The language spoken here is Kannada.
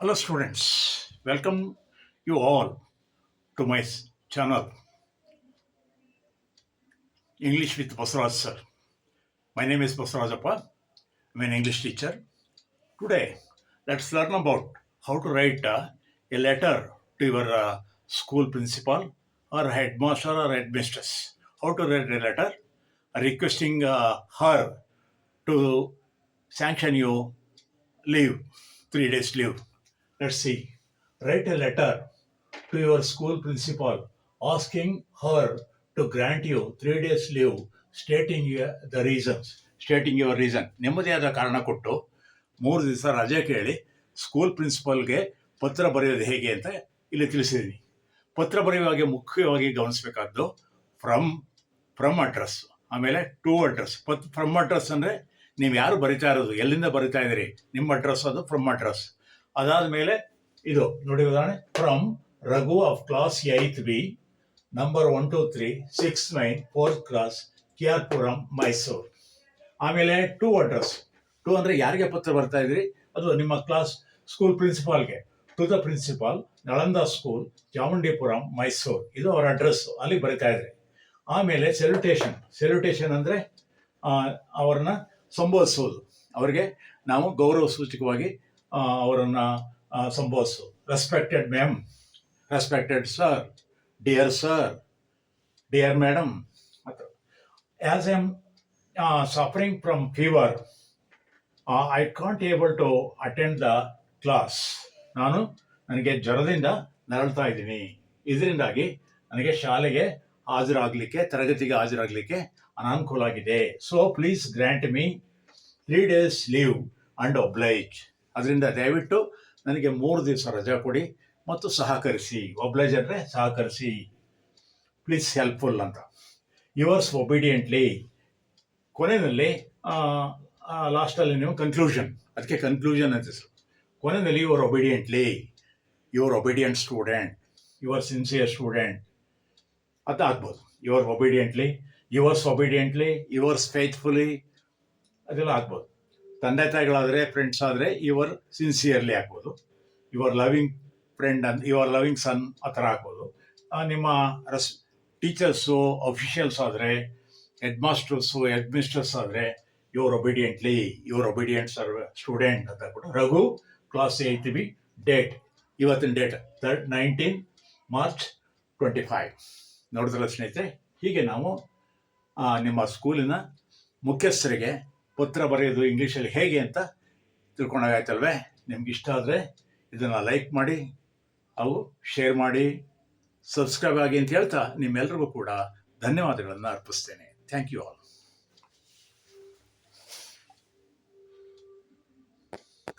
Hello students, welcome you all to my channel English with Basaraj sir. My name is Basarajappa. I'm an English teacher. Today, let's learn about how to write a letter to your school principal or headmaster or headmistress. How to write a letter requesting her to sanction you leave, 3 days leave. Let's see. Write a letter to your school principal asking her to grant you 3 days leave, stating your reason. ನಿಮ್ಮದೇ ಆದ ಕಾರಣ ಕೊಟ್ಟು 3 ದಿವಸ ರಜೆ ಕೇಳಿ ಸ್ಕೂಲ್ ಪ್ರಿನ್ಸಿಪಾಲ್ಗೆ ಪತ್ರ ಬರೆಯೋದು ಹೇಗೆ ಅಂತ ಇಲ್ಲಿ ತಿಳಿಸಿದ್ದೀನಿ. ಪತ್ರ ಬರೆಯುವಾಗ ಮುಖ್ಯವಾಗಿ ಗಮನಿಸಬೇಕಾದ್ದು ಫ್ರಮ್ ಅಡ್ರೆಸ್, ಆಮೇಲೆ ಟು ಅಡ್ರೆಸ್. ಫ್ರಮ್ ಅಡ್ರೆಸ್ ಅಂದರೆ ನೀವು ಯಾರು ಬರಿತಾ ಇರೋದು, ಎಲ್ಲಿಂದ ಬರಿತಾ ಇದ್ದೀರಿ, ನಿಮ್ಮ ಅಡ್ರೆಸ್ ಅದು ಫ್ರಮ್ ಅಡ್ರೆಸ್. ಅದಾದ ಮೇಲೆ ಇದು ನೋಡಿ, ಉದಾಹರಣೆ from Raghu of class 8th B, number 12369 4th class, KR Puram, Mysuru. ಆಮೇಲೆ ಟು ಅಡ್ರೆಸ್. ಟು ಅಂದರೆ ಯಾರಿಗೆ ಪತ್ರ ಬರ್ತಾ ಇದ್ರಿ, ಅದು ನಿಮ್ಮ ಕ್ಲಾಸ್ ಸ್ಕೂಲ್ ಪ್ರಿನ್ಸಿಪಾಲ್ಗೆ. To the principal, Nalanda school, Chamundipuram, Mysuru. ಇದು ಅವರ ಅಡ್ರೆಸ್, ಅಲ್ಲಿ ಬರಿತಾ ಇದ್ರಿ. ಆಮೇಲೆ ಸೆಲ್ಯುಟೇಷನ್ ಅಂದರೆ ಅವರನ್ನ ಸಂಬೋಧಿಸೋದು. ಅವರಿಗೆ ನಾವು ಗೌರವ ಸೂಚಕವಾಗಿ ಅವರನ್ನು ಸಂಬೋಧಿಸೋದು. Respected ma'am, respected sir, dear madam. As I am suffering from fever, I can't able to attend the class. ನನಗೆ ಜ್ವರದಿಂದ ನರಳ್ತಾ ಇದ್ದೀನಿ, ಇದರಿಂದಾಗಿ ನನಗೆ ಶಾಲೆಗೆ ತರಗತಿಗೆ ಹಾಜರಾಗಲಿಕ್ಕೆ ಅನಾನುಕೂಲ ಆಗಿದೆ. So please grant me 3 days leave and oblige. ಅದರಿಂದ ದಯವಿಟ್ಟು ನನಗೆ 3 ದಿವಸ ರಜಾ ಕೊಡಿ ಮತ್ತು ಸಹಕರಿಸಿ. ಒಬ್ಲೈಜ್ ಅಂದರೆ ಸಹಕರಿಸಿ, ಪ್ಲೀಸ್ ಹೆಲ್ಪ್ಫುಲ್ ಅಂತ. Yours obediently. ಕೊನೆಯಲ್ಲಿ ಲಾಸ್ಟಲ್ಲಿ ನೀವು ಕನ್ಕ್ಲೂಷನ್, ಅದಕ್ಕೆ ಕನ್ಕ್ಲೂಷನ್ ಅಂತ ಹೆಸರು. ಕೊನೆಯಲ್ಲಿ your obedient student, your sincere student ಅಂತ ಆಗ್ಬೋದು. ಯುವರ್ ಒಬಿಡಿಯೆಂಟ್ಲಿ, ಯುವರ್ಸ್ ಫೇತ್ಫುಲಿ, ಅದೆಲ್ಲ ಆಗ್ಬೋದು. ತಂದೆ ತಾಯಿಗಳಾದರೆ, ಫ್ರೆಂಡ್ಸ್ ಆದರೆ ಯುವರ್ ಸಿನ್ಸಿಯರ್ಲಿ ಆಗ್ಬೋದು. ಯುವರ್ ಲವಿಂಗ್ ಫ್ರೆಂಡ್ ಅಂತ, ಯುವರ್ ಲವಿಂಗ್ ಸನ್ ಆ ಥರ ಆಗ್ಬೋದು. ನಿಮ್ಮ ಟೀಚರ್ಸು, ಅಫಿಷಿಯಲ್ಸ್ ಆದರೆ, ಹೆಡ್ಮಿಸ್ಟ್ರಸ್ ಆದರೆ ಯುವರ್ ಒಬಿಡಿಯೆಂಟ್ ಸ್ಟೂಡೆಂಟ್ ಅಂತ ಆಗ್ಬಿಟ್ಟು. Raghu class 8th B, date ಇವತ್ತಿನ ಡೇಟ್ 19 March 25. ನೋಡಿದ್ರಲ್ಲ ಸ್ನೇಹಿತರೆ, ಹೀಗೆ ನಾವು ನಿಮ್ಮ ಸ್ಕೂಲಿನ ಮುಖ್ಯಸ್ಥರಿಗೆ ಪತ್ರ ಬರೆಯೋದು ಇಂಗ್ಲೀಷಲ್ಲಿ ಹೇಗೆ ಅಂತ ತಿಳ್ಕೊಂಡಾಗಾಯ್ತಲ್ವೇ. ನಿಮ್ಗೆ ಇಷ್ಟ ಆದರೆ ಇದನ್ನು ಲೈಕ್ ಮಾಡಿ, ಶೇರ್ ಮಾಡಿ, ಸಬ್ಸ್ಕ್ರೈಬ್ ಆಗಿ ಅಂತ ಹೇಳ್ತಾ ನಿಮ್ಮೆಲ್ರಿಗೂ ಕೂಡ ಧನ್ಯವಾದಗಳನ್ನು ಅರ್ಪಿಸ್ತೇನೆ. Thank you all.